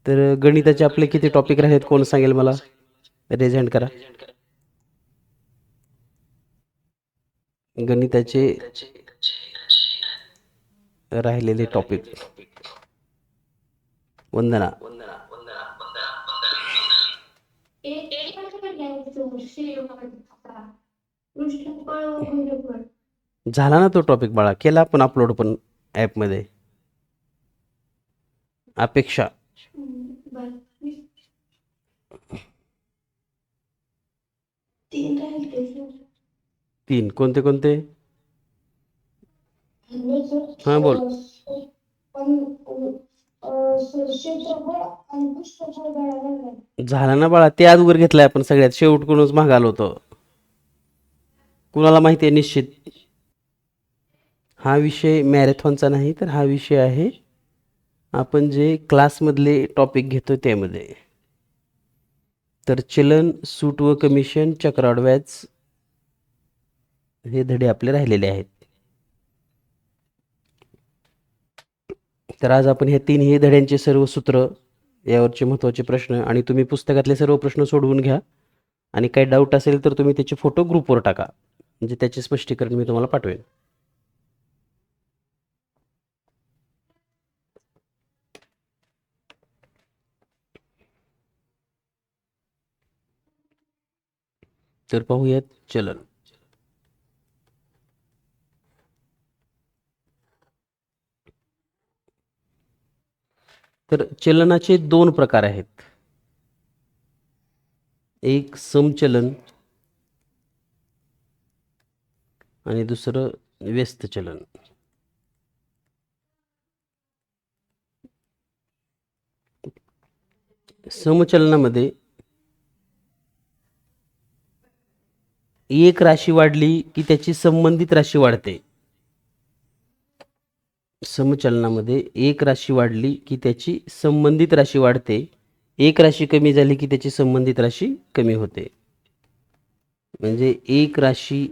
तर गणिताचे आपले किती टॉपिक राहिलेत कोण सांगेल मला? रेज हँड करा. गणिताचे राहिलेले टॉपिक. वंदना. झाला ना तो टॉपिक बाळा, केला आपण अपलोड पण ॲपमध्ये. अपेक्षा. तीन कोणते कोणते? हां बोल. झाला ना बाळा, ते अगोदर घेतलंय आपण सगळ्यात शेवटकडूनच महाग आलो होतो. कुणाला माहिती आहे निश्चित? हा विषय मॅरेथॉनचा नाही, तर हा विषय आहे आपण जे क्लासमधले टॉपिक घेतो त्यामध्ये. तर चलन, सूट व कमिशन, चक्रवाढ व्याज हे धडे आपले राहिलेले आहेत. तर आज आपण ह्या तिन्ही धड्यांचे सर्व सूत्र, यावरचे महत्त्वाचे प्रश्न आणि तुम्ही पुस्तकातले सर्व प्रश्न सोडवून घ्या आणि काही डाऊट असेल तर तुम्ही त्याचे फोटो ग्रुपवर टाका, म्हणजे त्याचे स्पष्टीकरण मी तुम्हाला पाठवेन. तर पाहूयात चलन. तर चलनाचे दोन प्रकार आहेत. एक समचलन आणि दुसरं व्यस्त चलन. समचलनामध्ये एक राशी वाढली की त्याची संबंधित राशी वाढते. समचलनामध्ये एक राशी वाढली की त्याची संबंधित राशी वाढते, एक राशी कमी झाली की त्याची संबंधित राशी कमी होते. म्हणजे एक राशी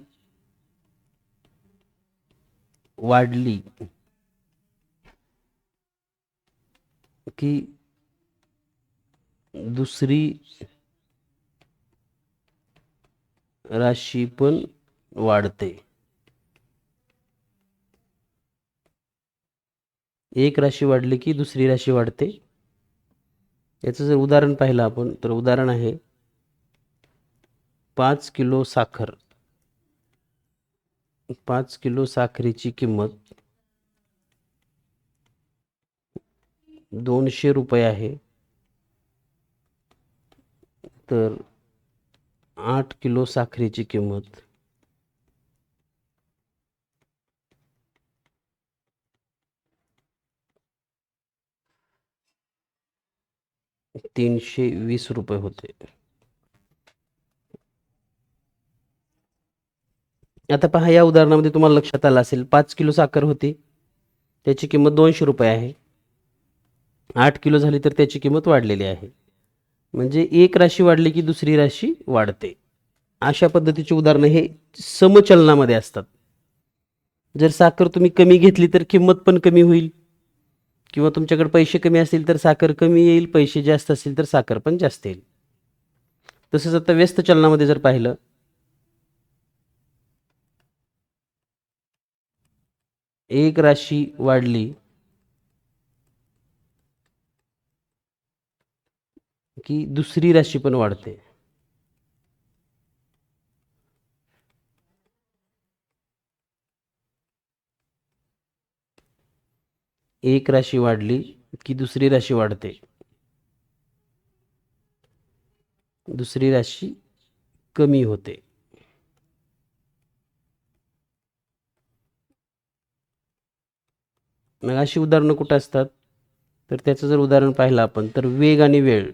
वाढली की दुसरी राशी पण वाढते. एक राशी वाढली की दुसरी राशी वाढते. याचं जर उदाहरण पाहिलं आपण, तर उदाहरण आहे 5 किलो साखर. 5 किलो साखरेची किंमत 200 रुपये आहे. तर 8 किलो साखरेची किंमत 320 रुपये होते. आता पहा, या उदाहरणामध्ये तुम्हाला लक्षात आलं असेल 5 किलो साखर होती, त्याची किंमत 200 रुपये आहे. 8 किलो झाली तर त्याची किंमत वाढलेली आहे. म्हणजे एक राशी वाढली की दुसरी राशी वाढते. अशा पद्धतीची उदाहरणं हे समचलनामध्ये असतात. जर साखर तुम्ही कमी घेतली तर किंमत पण कमी होईल, किंवा तुमच्याकडे पैसे कमी असतील तर साखर कमी येईल, पैसे जास्त असतील तर साखर पण जास्त येईल. तसंच आता व्यस्त चलनामध्ये जर पाहिलं, एक राशी वाढली की दुसरी राशी पण वाढते. एक राशी वाढली की दुसरी राशी वाढते, दुसरी राशी कमी होते. मग अशी उदाहरणं कुठं असतात? तर त्याचं जर उदाहरण पाहिलं आपण, तर वेग आणि वेळ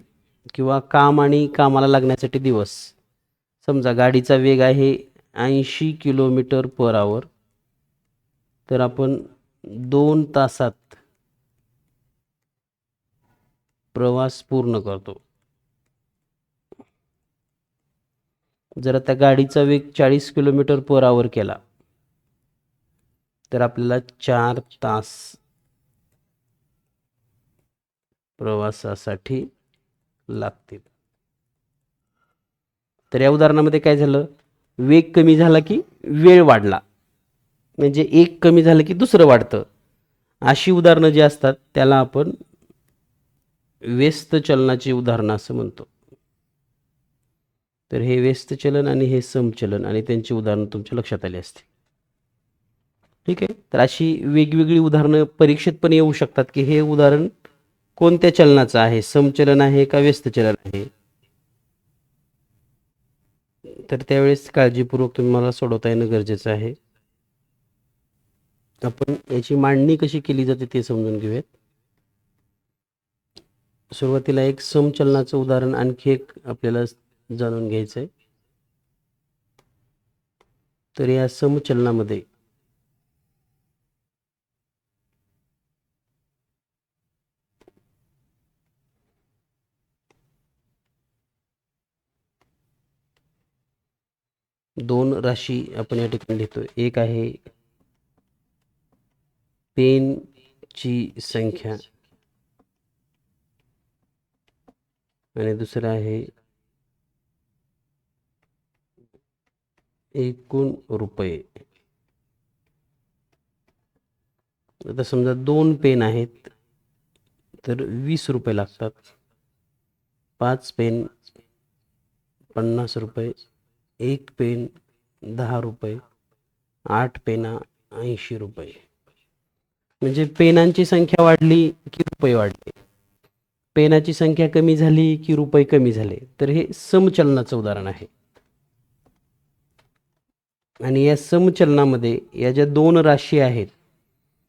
किंवा काम आणि कामाला लागण्यासाठी दिवस. समजा गाडीचा वेग आहे 80 किलोमीटर पर आवर, तर आपण 2 तासात प्रवास पूर्ण करतो. जर आता गाडीचा वेग 40 किलोमीटर पर आवर केला तर आपल्याला 4 तास प्रवासासाठी लागतील. तर या उदाहरणामध्ये काय झालं, वेग कमी झाला की वेळ वाढला, म्हणजे एक कमी झालं की दुसरं वाढतं. अशी उदाहरणं जी असतात त्याला आपण व्यस्त चलनाची उदाहरणं असं म्हणतो. तर हे व्यस्त चलन आणि हे समचलन आणि त्यांची उदाहरणं तुमच्या लक्षात आली असतील. ठीक आहे. तर अशी वेगवेगळी उदाहरणं परीक्षेत पण येऊ शकतात की हे उदाहरण कोणत्या चलनाचं आहे, समचलन आहे का व्यस्त चलन आहे. तर त्यावेळेस काळजीपूर्वक तुम्हाला सोडवता येणं गरजेचं आहे. आपण याची मांडणी कशी केली जाते ते समजून घेऊयात. सुरुवातीला एक समचलनाचं उदाहरण आणखी एक आपल्याला जाणून घ्यायचं आहे. तर या समचलनामध्ये दोन राशी आपण या ठिकाणी लिहितोय. एक आहे पेनची संख्या आणि दुसरं आहे एकूण रुपये. आता समजा 2 पेन आहेत तर 20 रुपये लागतात. 5 पेन 50 रुपये, 1 पेन 10 रुपये, 8 पेना 80 रुपये. म्हणजे पेनांची संख्या वाढली की रुपये वाढले, पेनाची संख्या कमी झाली की रुपये कमी झाले. तर हे समचलनाचं उदाहरण आहे. आणि या समचलनामध्ये या ज्या दोन राशी आहेत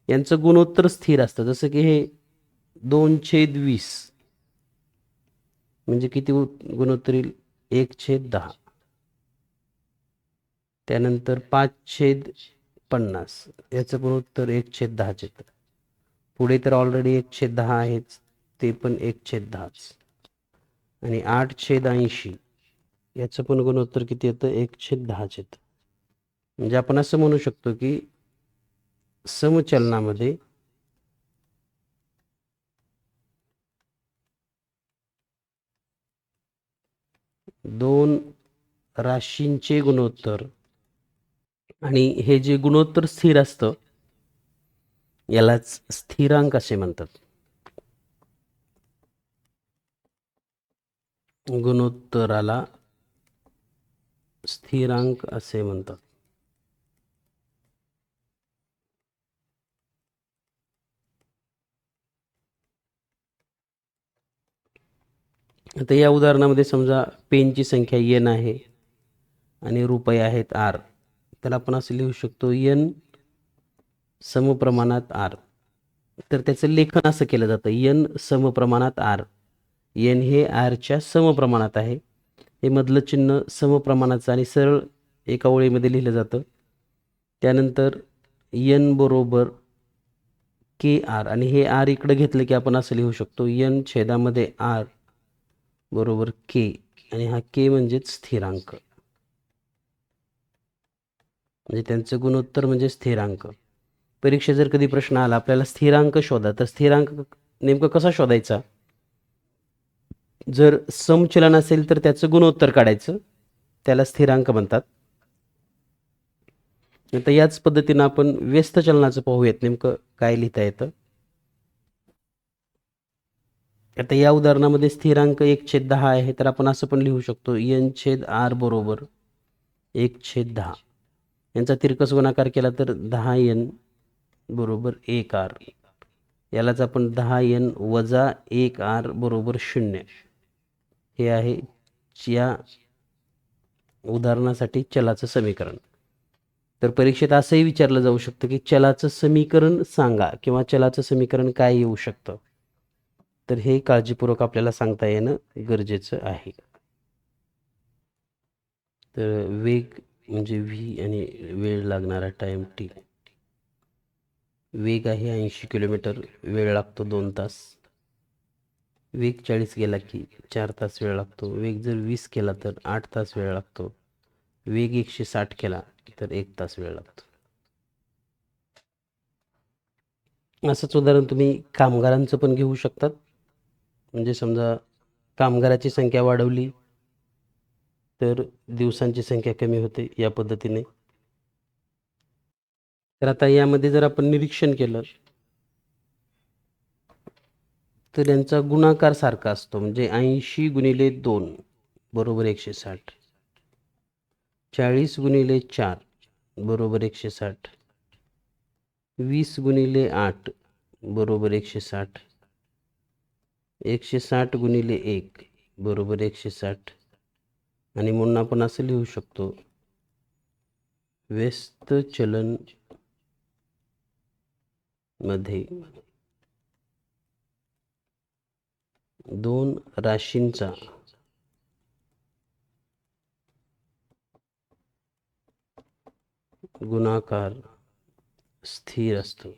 यांचं गुणोत्तर स्थिर असतं. जसं की हे 2/20 म्हणजे किती गुणोत्तर येईल, 1/10. त्यानंतर 5/50 याचं गुणोत्तर 1/10. पुढे तर ऑलरेडी 1/10 आहेच, ते पण 1/10. आणि 8/80 याचं पण गुणोत्तर किती येतं, 1/10. म्हणजे आपण असं म्हणू शकतो की समचलनामध्ये दोन राशींचे गुणोत्तर आणि हे जे गुणोत्तर स्थिर असतं यालाच स्थिरांक असे म्हणतात. गुणोत्तराला स्थिरांक असे म्हणतात. आता या उदाहरणामध्ये समजा पेनची संख्या n आहे आणि रुपये आहेत r. तर आपण असं लिहू शकतो n समप्रमाणात r. तर त्याचं लेखन असं केलं जातं, n समप्रमाणात r. n हे r च्या समप्रमाणात आहे. हे मधलं चिन्ह समप्रमाणाचं आणि सरळ एका ओळीमध्ये लिहिलं जातं. त्यानंतर n बरोबर kr आणि हे r इकडे घेतलं की आपण असं लिहू शकतो n छेदामध्ये r बरोबर k आणि हा k म्हणजेच स्थिरांक. म्हणजे त्यांचं गुणोत्तर म्हणजे स्थिरांक. परीक्षेत जर कधी प्रश्न आला आपल्याला स्थिरांक शोधा, तर स्थिरांक नेमकं कसा शोधायचा. जर समचलन असेल तर त्याचं गुणोत्तर काढायचं, त्याला स्थिरांक म्हणतात. आता याच पद्धतीनं आपण व्यस्त चलनाचं पाहूयात नेमकं काय लिहिता येतं. आता या उदाहरणामध्ये स्थिरांक 1/10 आहे, तर आपण असं पण लिहू शकतो n/r बरोबर 1/10. यांचा तिरकस गुणाकार केला तर 10n बरोबर 1r. यालाच आपण 10n वजा 1r बरोबर 0 हे आहे या उदाहरणासाठी चलाचं समीकरण. तर परीक्षेत असंही विचारलं जाऊ शकतं की चलाचं समीकरण सांगा किंवा चलाचं समीकरण काय येऊ शकतं. तर हे काळजीपूर्वक आपल्याला सांगता येणं गरजेचं आहे. तर वेग म्हणजे v आणि वेळ लागणारा टाईम t. वेग आहे 80 किलोमीटर, वेळ लागतो 2 तास. वेग 40 गेला की 4 तास वेळ लागतो. वेग जर 20 केला तर 8 तास वेळ लागतो. वेग 160 केला तर 1 तास वेळ लागतो. असंच उदाहरण तुम्ही कामगारांचं पण घेऊ शकतात. म्हणजे समजा कामगाराची संख्या वाढवली तर दिवसांची संख्या कमी होते या पद्धतीने. तर आता यामध्ये जर आपण निरीक्षण केलं तर यांचा गुणाकार सारखा असतो, म्हणजे 80 गुणिले 2 बरोबर 160, 40 गुणिले 4 बरोबर 160, 20 गुणिले 8 बरोबर 160, 160 गुणिले 1 बरोबर 160. आणि म्हणून आपण असं लिहू शकतो, व्यस्त चलन मध्ये दोन राशींचा गुणाकार स्थिर असतो.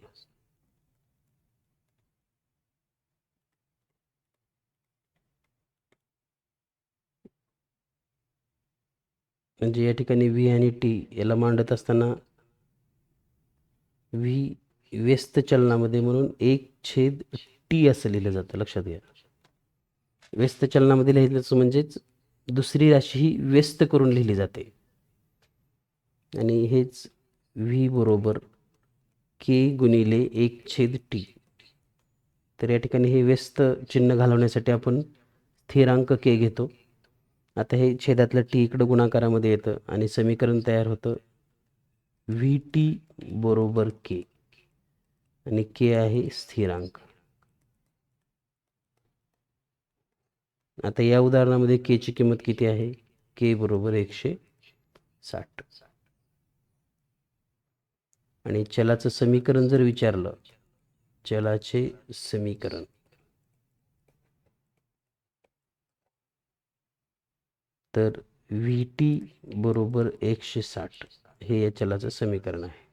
म्हणजे या ठिकाणी व्ही आणि टी याला मांडत असताना व्ही व्यस्त चलनामध्ये म्हणून 1/टी असं लिहिलं जातं, लक्षात घ्या. व्यस्त चलनामध्ये लिहिल्याचं म्हणजेच दुसरी राशी ही व्यस्त करून लिहिली जाते. आणि हेच व्ही बरोबर के गुणिले 1/टी. तर या ठिकाणी हे व्यस्त चिन्ह घालवण्यासाठी आपण स्थिरांक के घेतो. आता हे छेदातलं टी इकडं गुणाकारामध्ये येतं आणि समीकरण तयार होतं व्ही टी बरोबर के, आणि के आहे स्थिरांक. आता या उदाहरणामध्ये के ची किंमत किती आहे? के बरोबर 160. आणि चलाचं समीकरण जर विचारलं, चलाचे समीकरण तर व्ही टी बरोबर 160 हे या चलाचं समीकरण आहे.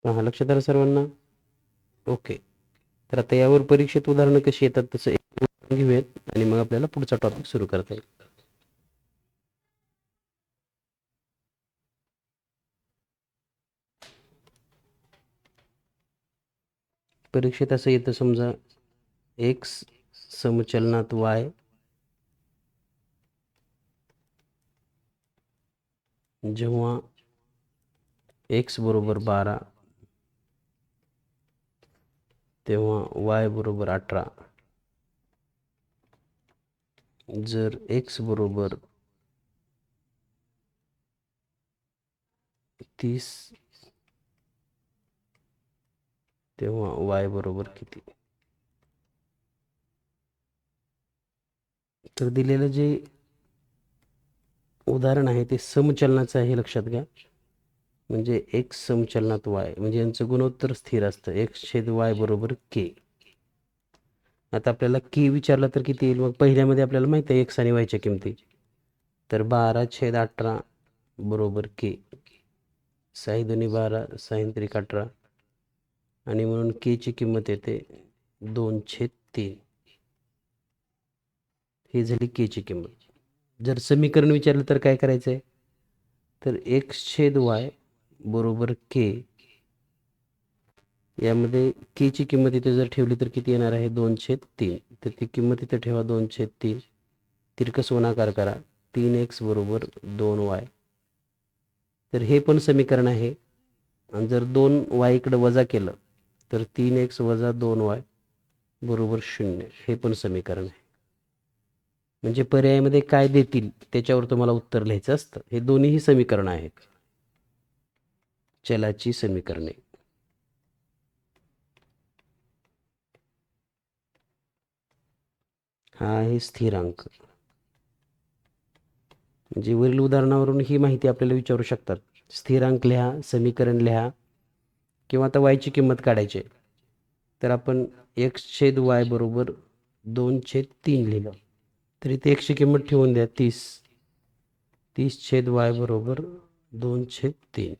हा, लक्षात आलं सर्वांना? ओके. तर आता यावर परीक्षेत उदाहरणं कशी येतात तसं एक उदाहरण घेऊयात आणि मग आपल्याला पुढचा टॉपिक सुरू करता येईल. परीक्षेत असं येतं, समजा एक्स समचलनात वाय जेव्हा एक्स बरोबर 12 तेव्हा वाय बरोबर 18, जर एक्स बरोबर 30 तेव्हा वाय बरोबर किती? तर दिलेलं जे उदाहरण आहे ते समचलनाचं आहे, लक्षात घ्या. म्हणजे एक्स समचलनात वाय म्हणजे यांचं गुणोत्तर स्थिर असतं, x/y बरोबर के. आता आपल्याला के विचारला तर किती येईल? मग पहिल्यामध्ये आपल्याला माहिती आहे एक्स आणि वायच्या किमती, तर 12/18 बरोबर के. 6 दुनी 12, 6 त्रिक 18, आणि म्हणून के ची किंमत येते 2/3. ही झाली के ची किंमत. जर समीकरण विचारलं तर काय करायचं आहे? तर x/y बरोबर के, यामध्ये के ची किंमत इथे जर ठेवली तर किती येणार आहे? 2/3. तर ती किंमत इथे ठेवा 2/3. तिरकस गुणाकार करा, 3x बरोबर 2y. तर हे पण समीकरण आहे. आणि जर 2y इकडं वजा केलं तर 3x वजा 2y बरोबर 0, हे पण समीकरण आहे. म्हणजे पर्यायामध्ये काय देतील त्याच्यावर तुम्हाला उत्तर लिहायचं असतं. हे दोन्हीही समीकरण आहेत, चलाची समीकरणे. हा आहे स्थिरांक. म्हणजे वरील उदाहरणावरून ही माहिती आपल्याला विचारू शकतात. स्थिरांक लिहा, समीकरण लिहा, किंवा आता वायची किंमत काढायची. तर आपण x/y बरोबर 2/3 लिहिलं, तर इथे x ची किंमत ठेवून द्या 30. 30/y बरोबर 2/3.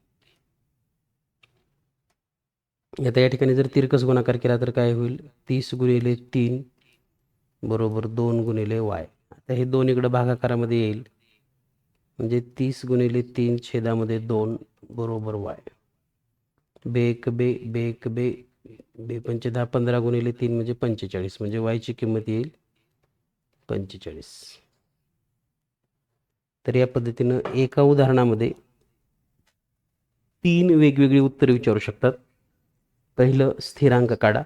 आता या ठिकाणी जर तिरकस गुणाकार केला तर काय होईल? 30 गुणिले 3 बरोबर 2 गुणिले वाय. आता हे 2 इकडं भागाकारामध्ये येईल, म्हणजे 30 गुणिले 3 छेदामध्ये 2 बरोबर वाय. बे एक बे, बे एक बे, बेपंचे 10 15 गुणिले 3 म्हणजे 45 म्हणजे वायची किंमत येईल 45. तर या पद्धतीनं एका उदाहरणामध्ये 3 वेगवेगळी उत्तरे विचारू शकतात. पहिलं स्थिरांक काढा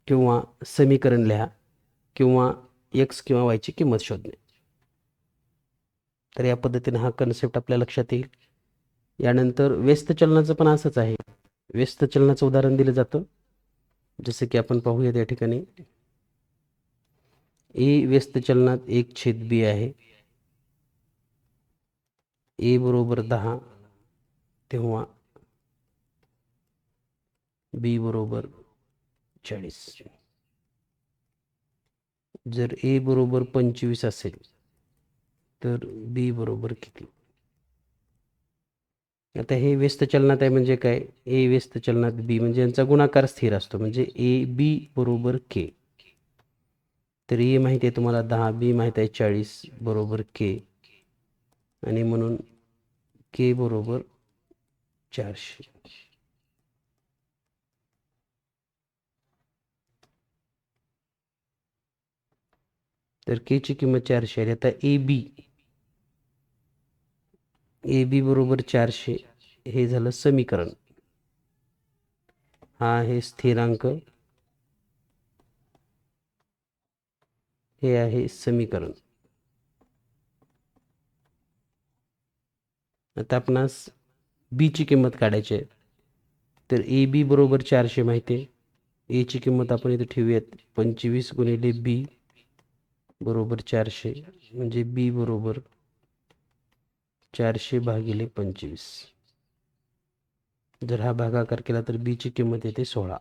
किंवा समीकरण लिहा किंवा एक्स किंवा वायची किंमत शोधणे. तर या पद्धतीनं हा कन्सेप्ट आपल्या लक्षात येईल. यानंतर व्यस्त चलनाचं पण असंच आहे. व्यस्त चलनाचं उदाहरण दिलं जातं. जसं की आपण पाहूयात या ठिकाणी ए व्यस्त चलनात 1/b आहे. ए बरोबर 10 तेव्हा बी बरोबर 40. जर ए बरोबर 25 असेल तर बी बरोबर किती? आता हे व्यस्त चलनात आहे म्हणजे काय? ए व्यस्त चलनात बी म्हणजे यांचा गुणाकार स्थिर असतो म्हणजे ए बी बरोबर के. तर ए माहिती आहे तुम्हाला 10, बी माहीत आहे 40 बरोबर के आणि म्हणून के बरोबर 400. तर के ची किंमत 400 आहे. आता ए बी बरोबर 400 हे झालं समीकरण. हा आहे स्थिरांक, हे आहे समीकरण. आता आपणास बी ची किंमत काढायची आहे. तर ए बी बरोबर 400 माहिती आहे. ए ची किंमत आपण इथे ठेवूयात 25 गुणिले बी बरोबर 400 म्हणजे बी बरोबर 400 भागिले 25. जर हा भागाकार केला तर बी ची किंमत येते 16.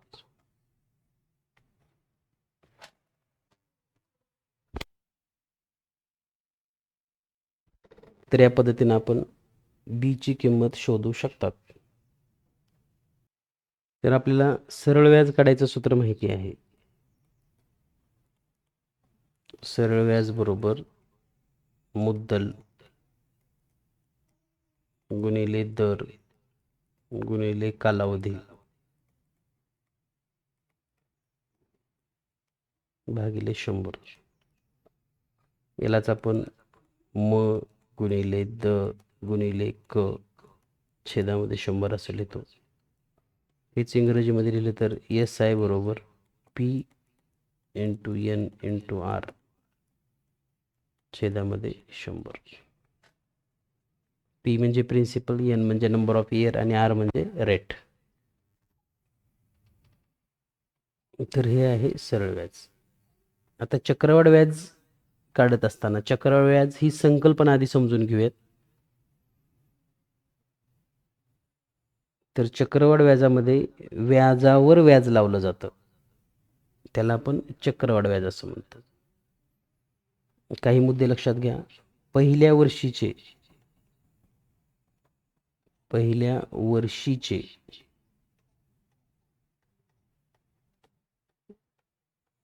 तर या पद्धतीने आपण बी ची किंमत शोधू शकतात. तर आपल्याला सरळ व्याज काढायचं सूत्र माहिती आहे. सरळ व्याज बरोबर मुद्दल गुणिले दर गुणिले कालावधी भागिले 100. यालाच आपण म गुणिले द गुणिले क छेदामध्ये 100 असं लिहितो. हेच इंग्रजीमध्ये लिहिलं तर एस आय बरोबर P into N into R छेदामध्ये 100. पी म्हणजे प्रिन्सिपल, एन म्हणजे नंबर ऑफ इयर आणि आर म्हणजे रेट. तर हे आहे सरळ व्याज. आता चक्रवाढ व्याज काढत असताना चक्रवाढ व्याज ही संकल्पना आधी समजून घेऊयात. तर चक्रवाढ व्याजामध्ये व्याजावर व्याज लावलं जातं, त्याला आपण चक्रवाढ व्याज असं म्हणतात. काही मुद्दे लक्षात घ्या. पहिल्या वर्षीचे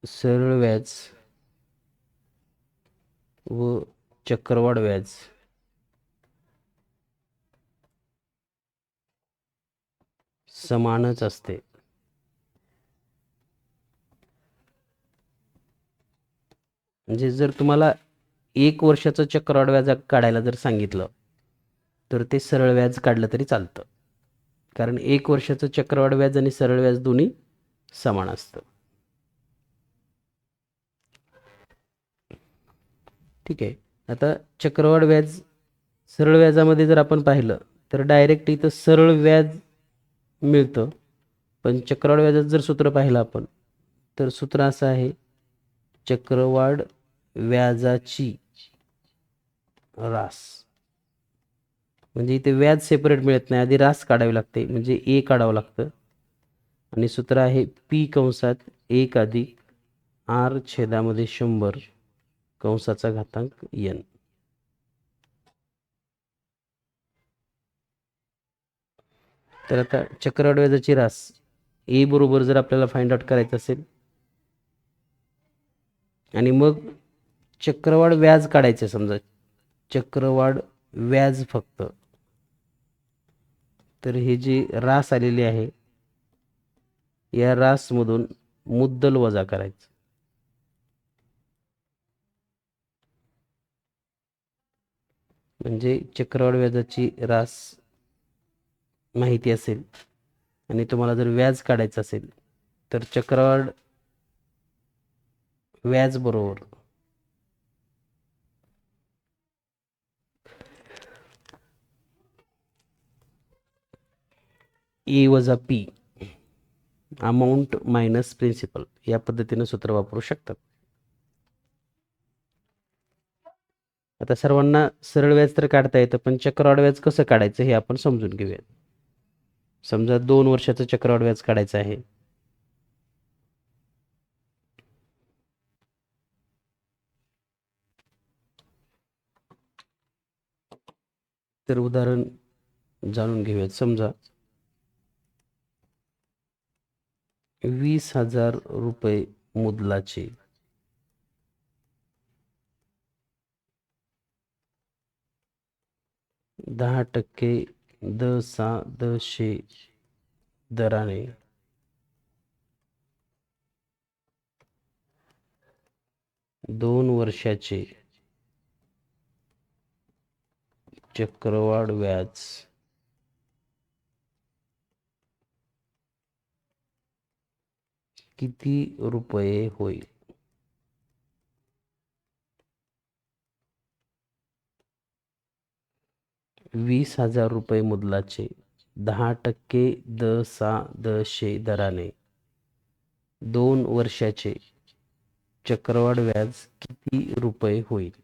सरळ व्याज व चक्रवाढ व्याज समानच असते. म्हणजे जर तुम्हाला 1 वर्षाचं चक्रवाढ व्याज काढायला जर सांगितलं तर ते सरळ व्याज काढलं तरी चालतं, कारण 1 वर्षाचं चक्रवाढ व्याज आणि सरळ व्याज दोन्ही समान असतं. ठीक आहे. आता चक्रवाढ व्याज सरळ व्याजामध्ये जर आपण पाहिलं तर डायरेक्ट इथं सरळ व्याज मिळतं, पण चक्रवाढ व्याजाचं जर सूत्र पाहिलं आपण तर सूत्र असं आहे, चक्रवाढ व्याजाची रास. म्हणजे इथे व्याज सेपरेट मिळत नाही, आधी रास काढावी लागते म्हणजे ए काढावं लागतं आणि सूत्र आहे पी कंसात 1 अधिक आर छेदामध्ये 100 कंसाचा घातांक एन. तर आता चक्रवाढ व्याजाची रास ए बरोबर जर आपल्याला फाइंड आउट करायचं असेल आणि मग चक्रवाढ व्याज काढायचे, समजा चक्रवाढ व्याज फक्त, तर हे जी रास आलेली आहे या रासमधून मुद्दल वजा करायचं. म्हणजे चक्रवाढ व्याजाची रास माहिती असेल आणि तुम्हाला जर व्याज काढायचं असेल तर चक्रवाढ व्याज बरोबर ए वजा पी अमाऊंट मायनस प्रिन्सिपल या पद्धतीनं सूत्र वापरू शकतात. आता सर्वांना सरळ व्याज तर काढता येतं, पण चक्रवाढ व्याज कसं काढायचं हे आपण समजून घेऊया. समजा 2 वर्षाचं चक्रवाढ व्याज काढायचं आहे. तर उदाहरण जाणून घेऊयात. समजा 20,000 रुपये मुद्दलाचे 10% दशांशे दराने 2 वर्षाचे चक्रवाढ व्याज किती रुपये होईल? ₹20,000 मुद्दलाचे 10% दशांशे दराने 2 वर्षाचे चक्रवाढ व्याज किती रुपये होईल?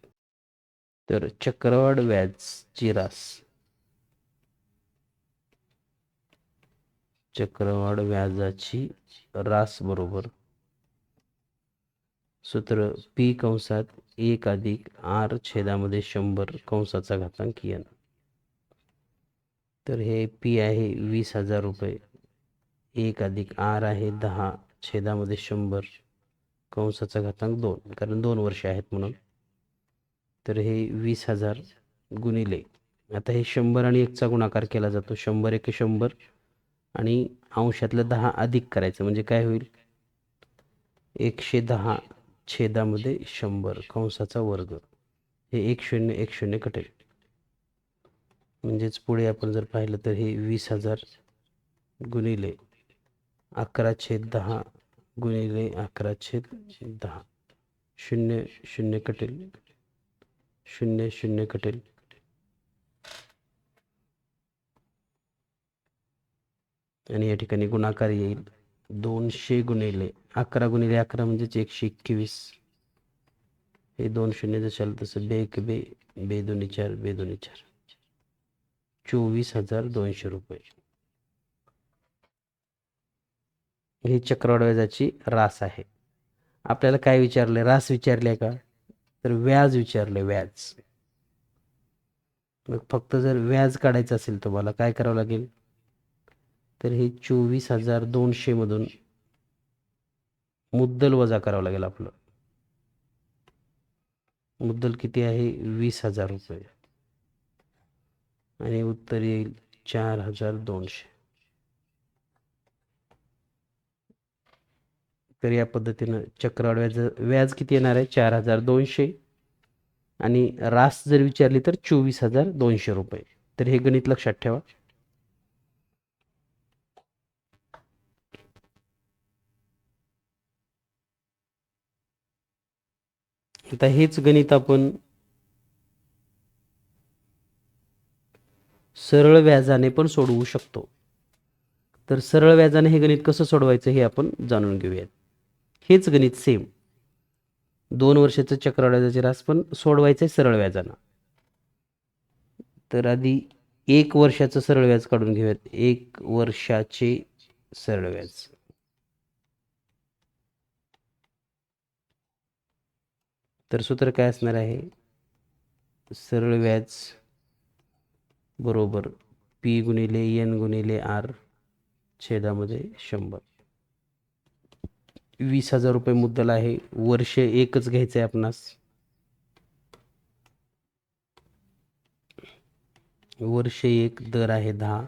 तर चक्रवाढ व्याजची रास चक्रवाढ व्याजाची रास बरोबर सूत्र पी कंसात 1 अधिक आर छेदामध्ये 100 कंसाचा घातांक n. तर हे पी आहे 20,000 रुपये, 1 अधिक आर आहे 10 छेदामध्ये 100 कंसाचा घातांक 2, कारण 2 वर्ष आहेत म्हणून. तर हे 20,000 गुणिले, आता हे 100 आणि 1चा गुणाकार केला जातो. 100 1 100 आणि अंशातलं 10 अधिक करायचं म्हणजे काय होईल? 110 छेदामध्ये 100 कंसाचा वर्ग. हे 10 10 कटेल. म्हणजेच पुढे आपण जर पाहिलं तर हे 20,000 गुणिले 11/10 गुणिले 11/10. 0 0 कटेल, 0 0 कटेल. आणि या ठिकाणी गुणाकार येईल. 200 गुणिले 11 गुणिले 11 म्हणजेच 121. हे 2 शून्य जशाल तसं 2 1 2 2 2 4 2 2 4 24,200 रुपये. ही चक्रवाढ व्याजाची रास आहे. आपल्याला काय विचारले? रास विचारले का? तर व्याज विचारले, व्याज. मग फक्त जर व्याज काढायचं असेल तुम्हाला काय करावं लागेल? तर हे 24,200 मधून मुद्दल वजा करावं लागेल. आपलं मुद्दल किती आहे? 20,000 रुपये. आणि उत्तर येईल 4,200. तर या पद्धतीनं चक्रवाढ व्याज किती येणार आहे? 4,200. आणि रास जर विचारली तर 24,200 रुपये. तर हे गणित लक्षात ठेवा. आता हेच गणित आपण सरळ व्याजाने पण सोडवू शकतो. तर सरळ व्याजाने हे गणित कसं सोडवायचं हे आपण जाणून घेऊयात. हेच गणित सेम 2 वर्षाचं चक्रवाढ व्याजाची रास पण सोडवायचं आहे सरळ व्याजानं. तर आधी 1 वर्षाचं सरळ व्याज काढून घेऊयात. 1 वर्षाचे सरळ व्याज. तर सूत्र काय असणार आहे? सरळ व्याज बरोबर पी गुणिले एन गुणिले आर छेदामध्ये 100. 20,000 रुपये मुद्दल आहे. वर्ष एकच घ्यायचं आहे आपणास. वर्ष 1 दर आहे 10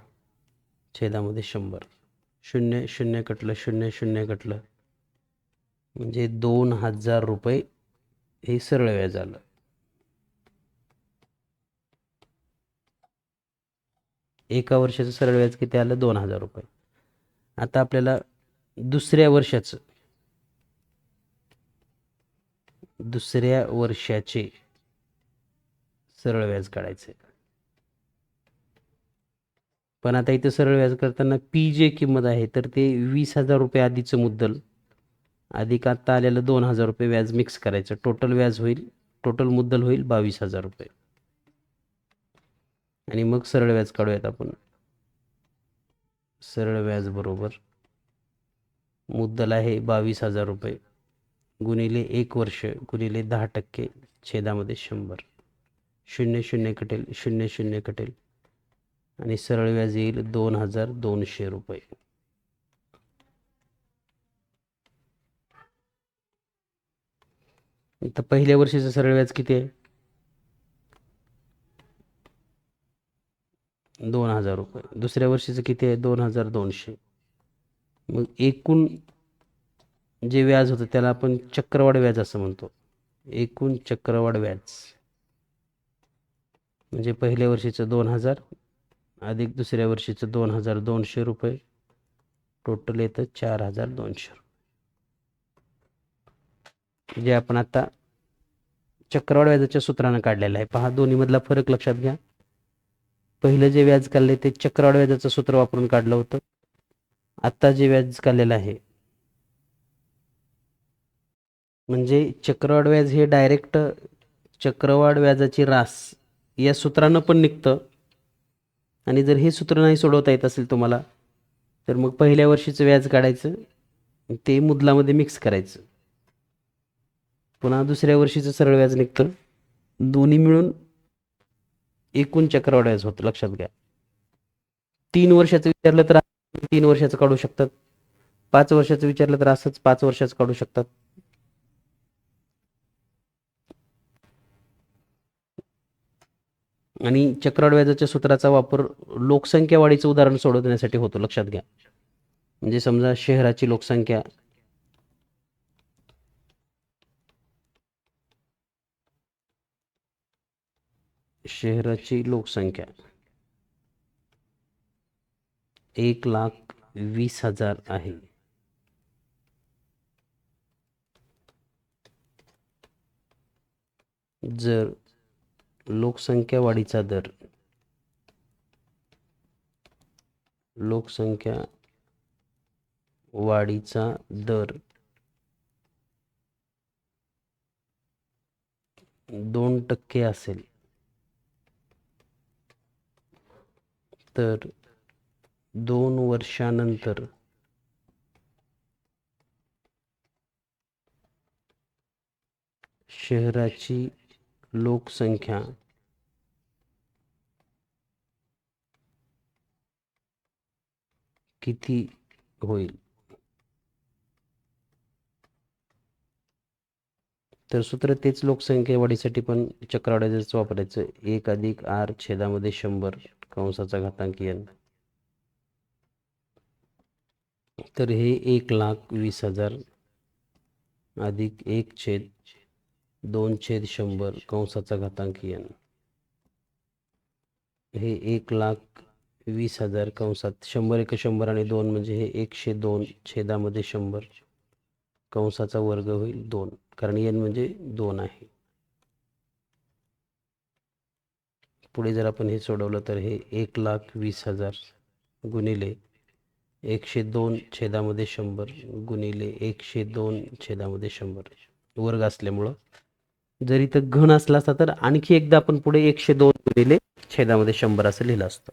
छेदामध्ये 100. शून्य शून्य कटलं, शून्य शून्य कटलं, म्हणजे 2000 रुपये हे सरळ व्याज आलं. एका वर्षाचं सरळ व्याज किती आलं? 2000 रुपये. आता आपल्याला दुसऱ्या वर्षाचे सरळ व्याज काढायचे. पण आता इथं सरळ व्याज करताना पी जे किंमत आहे तर ते 20,000 रुपये आधीचं मुद्दल अधिक आता आलेलं 2000 रुपये व्याज मिक्स करायचं. टोटल मुद्दल होईल 22,000 रुपये. आणि मग सरळ व्याज काढूयात आपण. सरळ व्याज बरोबर मुद्दल आहे 22,000 रुपये गुणिले 1 वर्ष गुणिले 10% छेदामध्ये 100. शून्य शून्य कटेल, शून्य शून्य कटेल आणि सरळ व्याज येईल 2200 रुपये. तर पहिल्या वर्षीचं सरळ व्याज किती आहे? 2000 रुपये. दुसऱ्या वर्षीचं किती आहे? 2200. मग एकूण जे व्याज होतं त्याला आपण चक्रवाढ व्याज असं म्हणतो. एकूण चक्रवाढ व्याज म्हणजे पहिल्या वर्षीचं 2000 अधिक दुसऱ्या वर्षीचं 2200 रुपये, टोटल येतं 4200. जे आपण आता चक्रवाढ व्याजाच्या सूत्रानं काढलेलं आहे. पहा, दोन्हीमधला फरक लक्षात घ्या. पहिलं जे व्याज काढले ते चक्रवाढ व्याजाचं सूत्र वापरून काढलं होतं. आता जे व्याज काढलेलं आहे म्हणजे चक्रवाढ व्याज हे डायरेक्ट चक्रवाढ व्याजाची रास या सूत्रानं पण निघतं. आणि जर हे सूत्र नाही सोडवता येत असेल तुम्हाला तर मग पहिल्या वर्षीचं व्याज काढायचं, ते मुद्दलामध्ये मिक्स करायचं, पुन्हा दुसऱ्या वर्षीचं सरळ व्याज निघतं. दोन्ही मिळून एकूण चक्रवाढ व्याज होतं. लक्षात घ्या. 3 वर्षाचं विचारलं तर 3 वर्षाचं काढू शकतात. 5 वर्षाचं विचारलं तर असंच 5 वर्षाचं काढू शकतात. आणि चक्रवाढ व्याजाच्या सूत्राचा वापर लोकसंख्या वाढीचं उदाहरण सोडवण्यासाठी होतो. लक्षात घ्या. म्हणजे समजा शहराची लोकसंख्या शहराची लोकसंख्या 1,20,000 आहे. जर लोकसंख्या वाढीचा दर 2% असेल तर 2 वर्षानंतर शहराची लोकसंख्या किती होईल? तर सूत्र तेच लोकसंख्या वाढीसाठी पण चक्रवाढ व्याजाचं वापरायचं. 1 अधिक r छेदामध्ये 100 कंसाचा घातांक n. तर हे 1,20,000 अधिक 1/2/100 कंसाचा घातांक n. हे 1,20,000 कंसात 100 एक 100 आणि 2 म्हणजे हे 102 छेदामध्ये 100 कंसाचा वर्ग होईल 2, कारण n म्हणजे 2 आहे. पुढे जर आपण हे सोडवलं तर हे 1,20,000 गुणिले 102 छेदामध्ये 100 गुणिले 102 छेदामध्ये 100 वर्ग असल्यामुळं जर इथं घन असला असता तर आणखी एकदा आपण पुढे 102 गुणिले छेदामध्ये 100 असं लिहिलं असतं.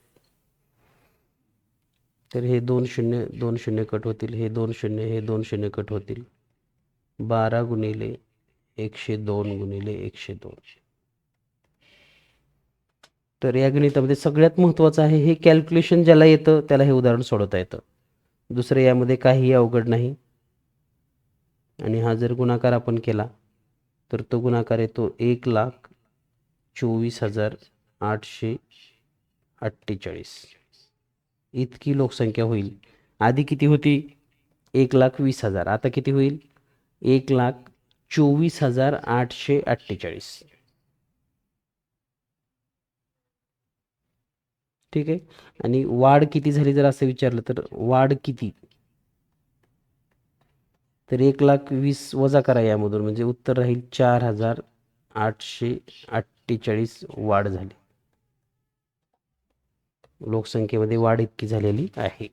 तर हे 2 शून्य कट होतील, हे 2 शून्य कट होतील. 12 गुणिले 102 गुणिले 102. तर या गणितामध्ये सगळ्यात महत्त्वाचं आहे हे कॅल्क्युलेशन ज्याला येतं त्याला हे उदाहरण सोडवता येतं. दुसरं यामध्ये काहीही अवघड नाही. आणि हा जर गुणाकार आपण केला तर तो गुणाकार येतो 1,24,848. इतकी लोकसंख्या होईल. आधी किती होती? 1,20,000. आता किती होईल? 1,24,848. ठीक आहे. आणि वाढ किती झाली जर असं विचारलं तर वाढ किती? तर 1,20,000 वजा करा यामधून, म्हणजे उत्तर राहील 4,848 वाढ झाली. लोकसंख्येमध्ये वाढ इतकी झालेली आहे.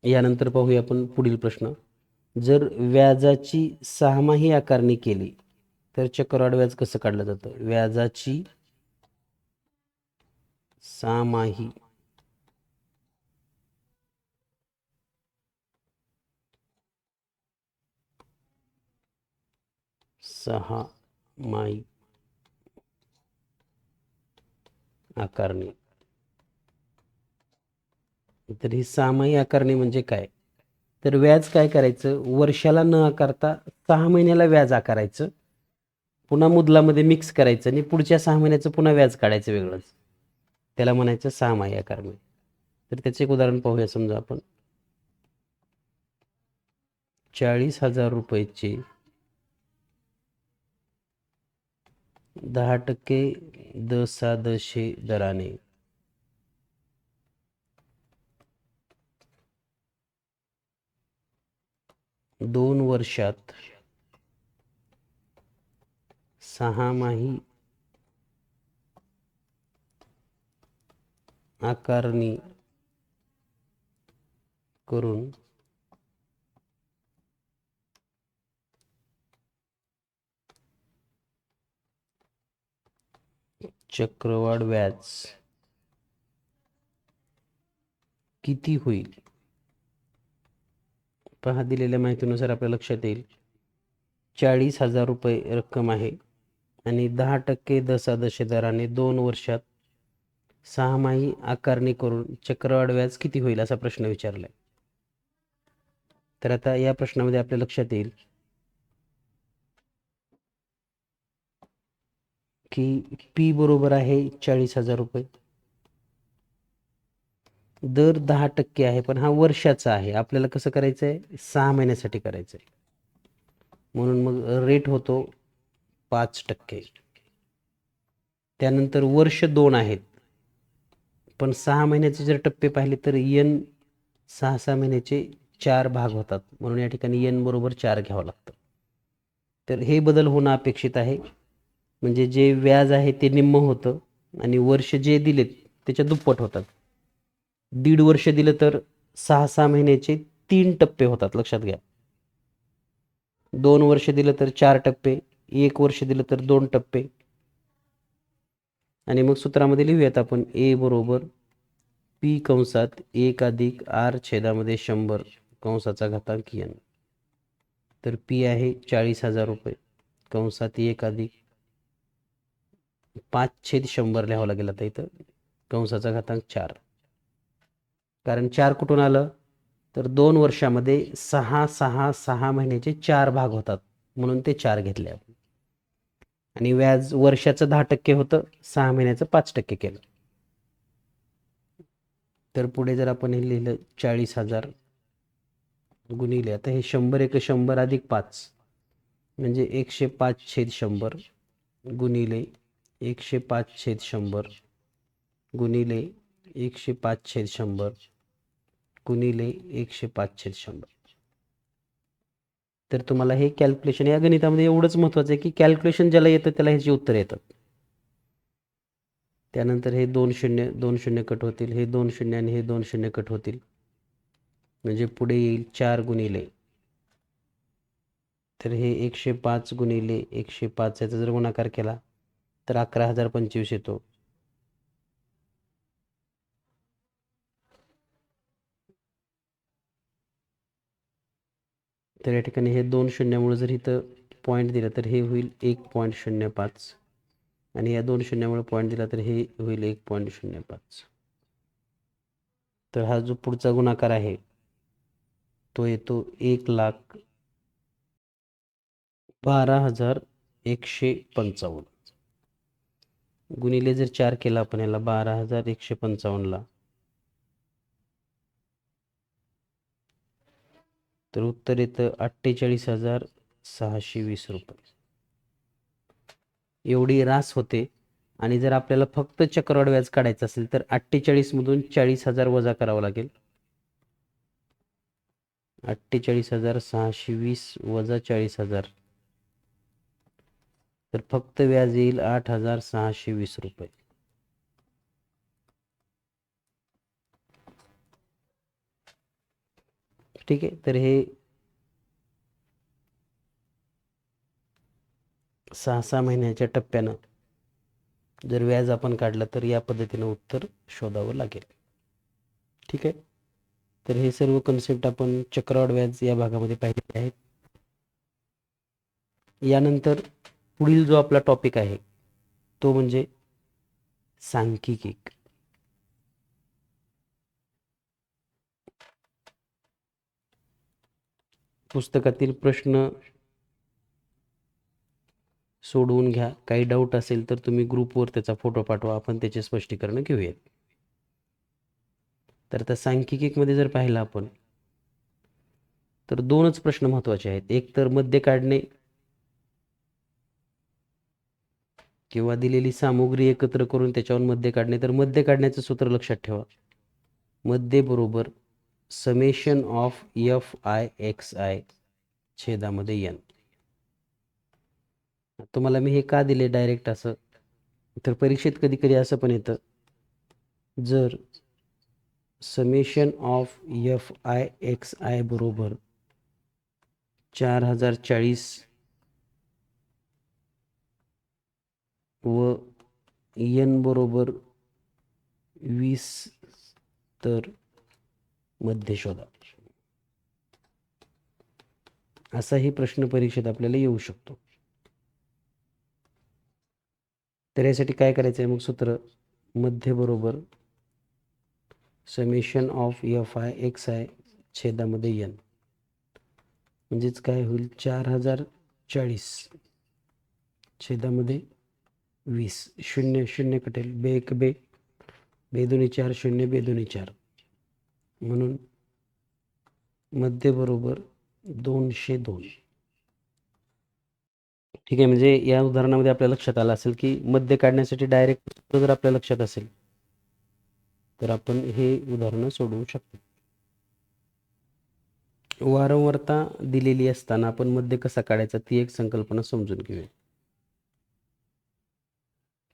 यानंतर पाहूया आपण पुढील प्रश्न. जर व्याजाची सहामाही आकारणी केली तर चक्रवाढ व्याज कसं काढलं जातं? व्याजाची सहामाही सहामाही आकारणी. तर ही सहामाही आकारणी म्हणजे काय? तर व्याज काय करायचं, वर्षाला न आकारता 6 महिन्याला व्याज आकारायचं, पुन्हा मुद्दलामध्ये मिक्स करायचं आणि पुढच्या 6 महिन्याचं पुन्हा व्याज काढायचं वेगळंच. त्याला म्हणायचं सहामाही आकारणी. तर त्याचे एक उदाहरण पाहूया. समजा आपण 40,000 रुपयाचे 10% दशांशे दराने 2 वर्षात सहामाही आकारणी करून चक्रवाढ व्याज किती होईल? पहा, दिलेल्या माहितीनुसार आपल्या लक्षात येईल 40,000 रुपये रक्कम आहे आणि 10% दशांश दराने 2 वर्षात सहामाही आकारणी करून चक्रवाढ व्याज किती होईल असा प्रश्न विचारलाय. तर आता या प्रश्नामध्ये आपल्या लक्षात येईल की पी बरोबर आहे 40,000 रुपये. दर 10% आहे, पण हा वर्षाचा आहे. आपल्याला कसं करायचं आहे? 6 महिन्यासाठी करायचं आहे. म्हणून मग रेट होतो 5%. त्यानंतर वर्ष 2 आहेत, पण 6 महिन्याचे जर टप्पे पाहिले तर यन 6 महिन्याचे 4 भाग होतात, म्हणून या ठिकाणी यन बरोबर 4 घ्यावं लागतं. तर हे बदल होणं अपेक्षित आहे. म्हणजे जे व्याज आहे ते निम्म होतं आणि वर्ष जे दिलेत त्याच्या दुप्पट होतात. 1.5 वर्ष दिलं तर 6 महिन्याचे 3 टप्पे होतात, लक्षात घ्या. 2 वर्ष दिलं तर 4 टप्पे, 1 वर्ष दिलं तर 2 टप्पे. आणि मग सूत्रामध्ये लिहूयात आपण ए बरोबर पी कंसात 1 अधिक आर छेदामध्ये 100 कंसाचा घातांक n. तर पी आहे 40,000 रुपये कंसात 1 अधिक 5/100 लिहावं लागेल आता इथं, कंसाचा घातांक 4. कारण 4 कुठून आलं? तर 2 वर्षामध्ये 6 महिन्याचे 4 भाग होतात, म्हणून ते 4 घेतले आपण. आणि व्याज वर्षाचं 10% होतं, 6 महिन्याचं 5% केलं. तर पुढे जर आपण हे लिहिलं 40,000 गुणिले, आता हे 100 एक 100 अधिक 5 म्हणजे 105/100 गुणिले 105/100 गुणिले 105/100 गुणिले 105/100. तर तुम्हाला हे कॅल्क्युलेशन या गणितामध्ये एवढंच महत्त्वाचं आहे की कॅल्क्युलेशन ज्याला येतं त्याला ह्याची उत्तर येतात. त्यानंतर हे 2 शून्य 2 शून्य कट होतील, हे 2 शून्य आणि हे 2 शून्य कट होतील, म्हणजे पुढे येईल 4 गुणिले, तर हे 105 गुणिले 105 याचा जर गुणाकार केला तर 11,025 येतो. तर या ठिकाणी हे 2 शून्यामुळे जर इथं पॉईंट दिला तर हे होईल 1.05 आणि या 2 शून्यामुळे पॉईंट दिला तर हे होईल 1.05. तर हा जो पुढचा गुणाकार आहे तो येतो 1,12,155 गुणिले जर 4 केला आपण याला 12,155ला, तर उत्तर येतं 48,620 रुपये. एवढी रास होते. आणि जर आपल्याला फक्त चक्रवाढ व्याज काढायचं असेल तर 48 मधून 40,000 वजा करावं लागेल. 48,620 वजा 40,000, तर फक्त व्याज येईल 8,620 रुपये. ठीक आहे. तर हे 6-6 महिन्याच्या टप्प्यानं जर व्याज आपण काढलं तर या पद्धतीनं उत्तर शोधावं लागेल. ठीक आहे. तर हे सर्व कन्सेप्ट आपण चक्रवाढ व्याज या भागामध्ये पाहिलेले आहेत. यानंतर पुढील जो आपला टॉपिक आहे तो म्हणजे सांख्यिकी. पुस्तकातील प्रश्न सोडवून घ्या. काही डाऊट असेल तर तुम्ही ग्रुपवर त्याचा फोटो पाठवा, आपण त्याचे स्पष्टीकरण घेऊयात. तर आता सांख्यिकीमध्ये जर पाहिलं आपण तर 2च प्रश्न महत्त्वाचे आहेत. एक तर मध्य काढणे किंवा दिलेली सामुग्री एकत्र करून त्याच्यावर मध्य काढणे. तर मध्य काढण्याचं सूत्र लक्षात ठेवा. मध्य बरोबर समेशन ऑफ Fi(xi) छेदामध्ये n. तुम्हाला मी हे का दिले डायरेक्ट असं, तर परीक्षेत कधी कधी असं पण येतं, जर समेशन ऑफ Fi(xi) बरोबर 4040 व n बरोबर 20 तर मध्य शोधा, असाही प्रश्न परीक्षेत आपल्याला येऊ शकतो. तर यासाठी काय करायचं आहे मग सूत्र, मध्य बरोबर समेशन ऑफ Fi(xi) छेदामध्ये n, म्हणजेच काय होईल 4040 छेदामध्ये 20. 0 0 कटेल, बे एक बे, बे दोन्ही 4, 0 बे दोन्ही 4, म्हणून मध्य बरोबर 202. ठीक आहे. म्हणजे या उदाहरणामध्ये आपल्या लक्षात आलं असेल की मध्य काढण्यासाठी डायरेक्ट जर आपल्या लक्षात असेल तर आपण हे उदाहरण सोडवू शकतो. वारंवारता दिलेली असताना आपण मध्य कसा काढायचा ती एक संकल्पना समजून घेऊया.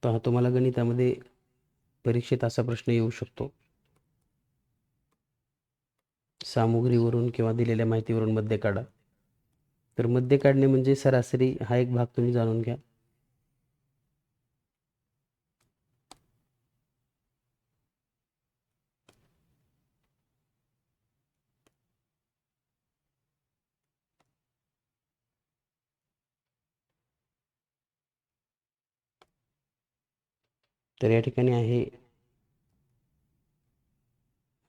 पहा, तुम्हाला गणितामध्ये परीक्षेत असा प्रश्न येऊ शकतो, सामुग्रीवरून किंवा दिलेल्या माहितीवरून मध्य काढा. तर मध्य काढणे म्हणजे सरासरी हा एक भाग तुम्ही जाणून घ्या. तर या ठिकाणी आहे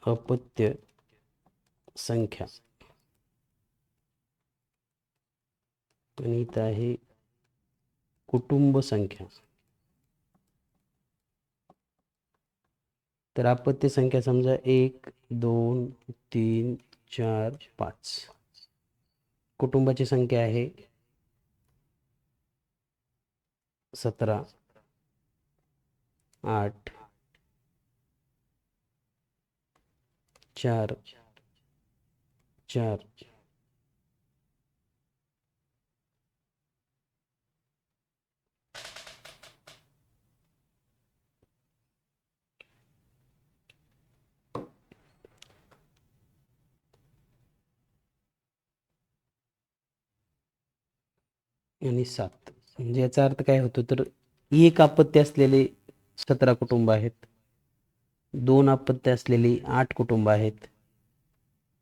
अपत्य संख्या आणि इथं आहे कुटुंब संख्या. तर अपत्य संख्या समजा 1 2 3 4 5. कुटुंबाची संख्या आहे 17 8 4 4. आणि 7. म्हणजे याचा अर्थ काय होतो, तर एक अपत्य असलेले 17 कुटुंब आहेत, 2 अपत्य असलेली 8 कुटुंब आहेत,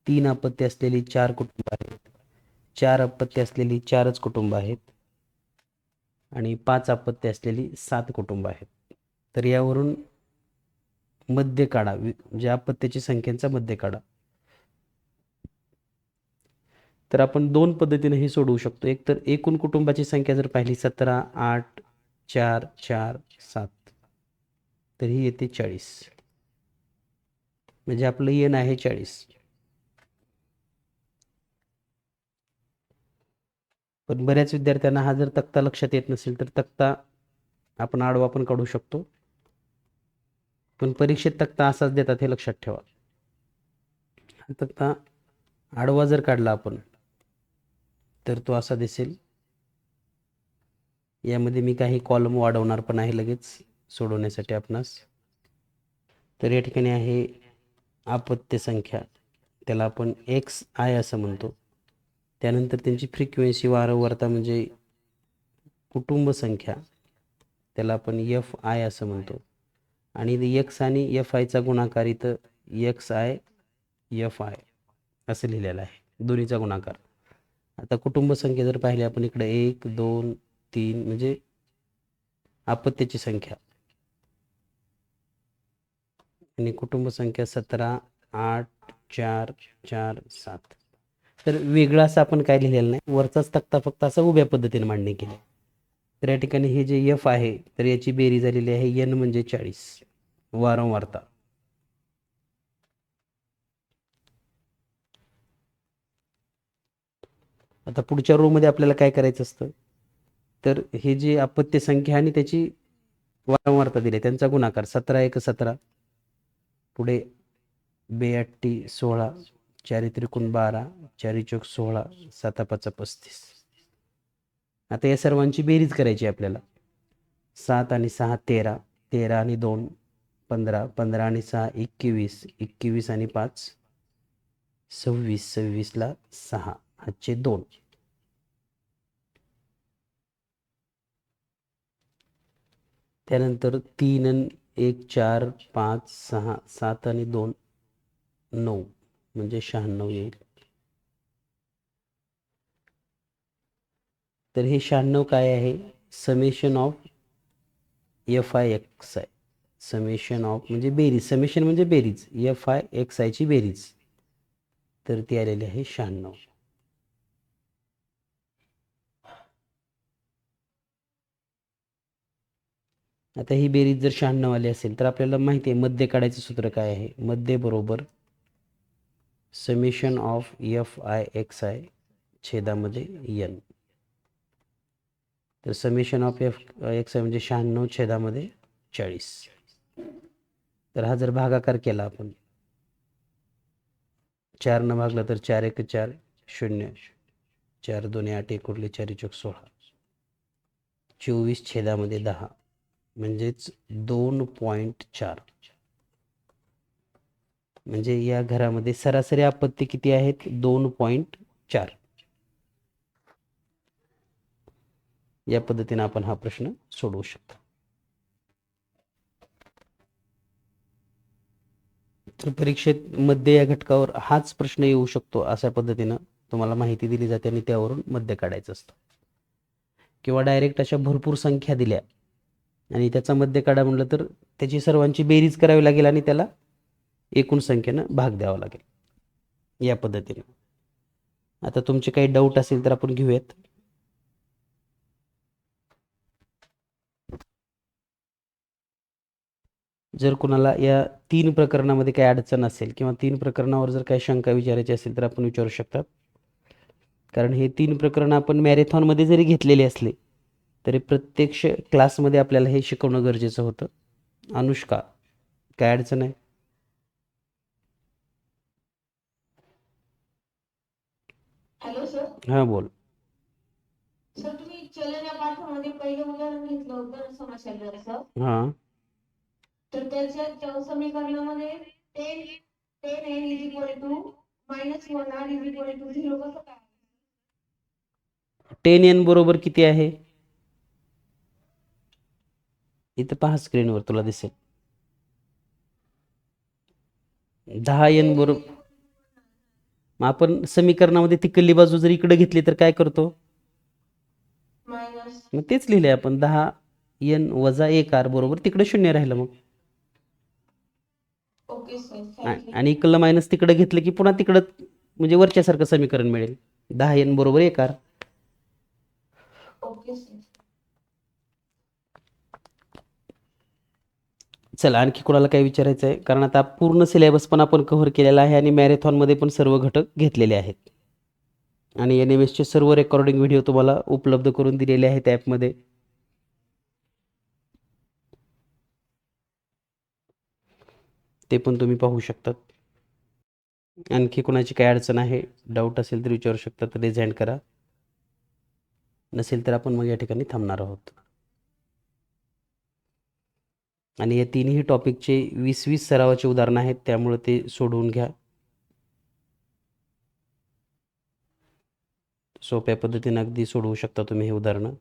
3 अपत्य असलेली 4 कुटुंब आहेत, 4 अपत्य असलेली 4च कुटुंब आहेत आणि 5 अपत्य असलेली 7 कुटुंब आहेत. तर यावरून मध्य काढा, म्हणजे अपत्याची संख्यांचा मध्य काढा. तर आपण 2 पद्धतीने हे सोडवू शकतो. एक तर एकूण कुटुंबाची संख्या जर पाहिली 17, 8, 4, 4, 7, तर ही येते 40. म्हणजे आपलं n आहे 40. पण बऱ्याच विद्यार्थ्यांना हा जर तक्ता लक्षात येत नसेल तर तक्ता आपण आडवा पण काढू शकतो. पण परीक्षेत तक्ता असाच देतात हे लक्षात ठेवा. हा तक्ता आडवा जर काढला आपण तर तो असा दिसेल. यामध्ये मी काही कॉलम वाढवणार पण आहे लगेच सोडवण्यासाठी आपणास. तर या ठिकाणी आहे अपत्य संख्या, त्याला आपण XI असं म्हणतो. त्यानंतर त्यांची फ्रिक्वेन्सी वारंवारता म्हणजे कुटुंब संख्या, त्याला आपण FI असं म्हणतो. आणि X आणि FIचा गुणाकार इथं XI FI असं लिहिलेलं आहे, दोन्हीचा गुणाकार. आता कुटुंब संख्या जर पाहिली आपण इकडे 1, 2, 3 म्हणजे अपत्याची संख्या आणि कुटुंब संख्या 17, 8, 4, 4, 7. तर वेगळं असं आपण काय लिहिलेलं नाही, वरचाच तक्ता फक्त असं उभ्या पद्धतीने मांडणी केली. तर या ठिकाणी हे जे F आहे तर याची बेरीज झालेली आहे N म्हणजे 40 वारंवारता. आता पुढच्या रो मध्ये आपल्याला काय करायचं असतं, तर हे जे अपत्य संख्या आणि त्याची वारंवारता दिली त्यांचा गुणाकार 17 1 17, पुढे 82 16, 4 त्रिकोण 12, 4 चौक 16, 7 5 35. आता या सर्वांची बेरीज करायची आपल्याला. 7 आणि 6 13, 13 आणि 2 15, 15 आणि 6 21, 21 आणि 5 26, 26 ला 6 हातचे 2. त्यानंतर 3 आणि 1 4 5 6 7 आणि 2 9 म्हणजे 96 येईल. तर हे 96 काय आहे, summation of FI summation of म्हणजे बेरीज, समेशन म्हणजे बेरीज, FI ची बेरीज, तर ती आलेली आहे 96. आता ही बेरीज जर 96 आली असेल तर आपल्याला माहिती आहे मध्य काढायचं सूत्र काय आहे, मध्य बरोबर समेशन ऑफ FI छेदामध्ये N. तर समेशन ऑफ FI म्हणजे 96 छेदामध्ये 40. तर हा जर भागाकार केला आपण 4 न भागला तर 4 1 4 0, 4 2 8 1 उरले 4 चौक 16, 24 छेदामध्ये 10 म्हणजेच 2.4. म्हणजे या घरामध्ये सरासरी अपत्य किती आहेत, 2.4. या पद्धतीने आपण हा प्रश्न सोडवू शकतो. तर परीक्षेत मध्य या घटकावर हाच प्रश्न येऊ शकतो, अशा पद्धतीनं तुम्हाला माहिती दिली जाते आणि त्यावरून मध्य काढायचं असतं. किंवा डायरेक्ट अशा भरपूर संख्या दिल्या आणि त्याचा मध्य काढा म्हटलं तर त्याची सर्वांची बेरीज करावी लागेल आणि त्याला एकूण संख्येनं भाग द्यावा लागेल, या पद्धतीने. आता तुमचे काही डाऊट असेल तर आपण घेऊयात. जर कुणाला या 3 प्रकरणामध्ये काही अडचण असेल किंवा 3 प्रकरणावर जर काही शंका विचारायची असेल तर आपण विचारू शकतात. कारण हे 3 प्रकरण आपण मॅरेथॉनमध्ये जरी घेतलेले असले तरी प्रत्यक्ष क्लासमध्ये आपल्याला हे शिकवणं गरजेचं होतं. अनुष्का, काय अडचण आहे? Hello sir. हां बोल. सर तुम्ही चलन या पाठामध्ये पहिलं उदाहरण घेतलं होतं समस्यांचं. हां तर त्याच्या समीकरणामध्ये 10 10n is equal to -1r is equal to 0 कसं काय? 10n बरोबर किती आहे? इथं पहा स्क्रीनवर तुला दिसेल. 10n बरोबर मग आपण समीकरणामध्ये तिकडली बाजू जर इकडे घेतली तर काय करतो? मायनस मग तेच लिहिले आपण 10n वजा 1r बरोबर तिकडे 0 राहिलं मग. Okay sir thank you. आणि इकडलं मायनस तिकडे घेतलं की पुन्हा तिकडं म्हणजे वरच्यासारखं समीकरण मिळेल. 10n बरोबर 1r. Okay sir. चला आणखी कोणाला काय विचारायचं आहे? कारण आता पूर्ण सिलेबस पण आपण कव्हर केलेला आहे आणि मॅरेथॉनमध्ये पण सर्व घटक घेतलेले आहेत. आणि NMSचे सर्व रेकॉर्डिंग व्हिडिओ तुम्हाला उपलब्ध करून दिलेले आहेत ॲपमध्ये. ते पण तुम्ही पाहू शकतात. आणखी कोणाची काय अडचण आहे, डाऊट असेल तर विचारू शकता, तर रेज हँड करा. नसेल तर आपण मग या ठिकाणी थांबणार आहोत. आणि या तिन्ही टॉपिकचे 20-20 सरावाचे उदाहरणं आहेत, त्यामुळे ते सोडवून घ्या. सोप्या पद्धतीने अगदी सोडवू शकता तुम्ही हे उदाहरणं.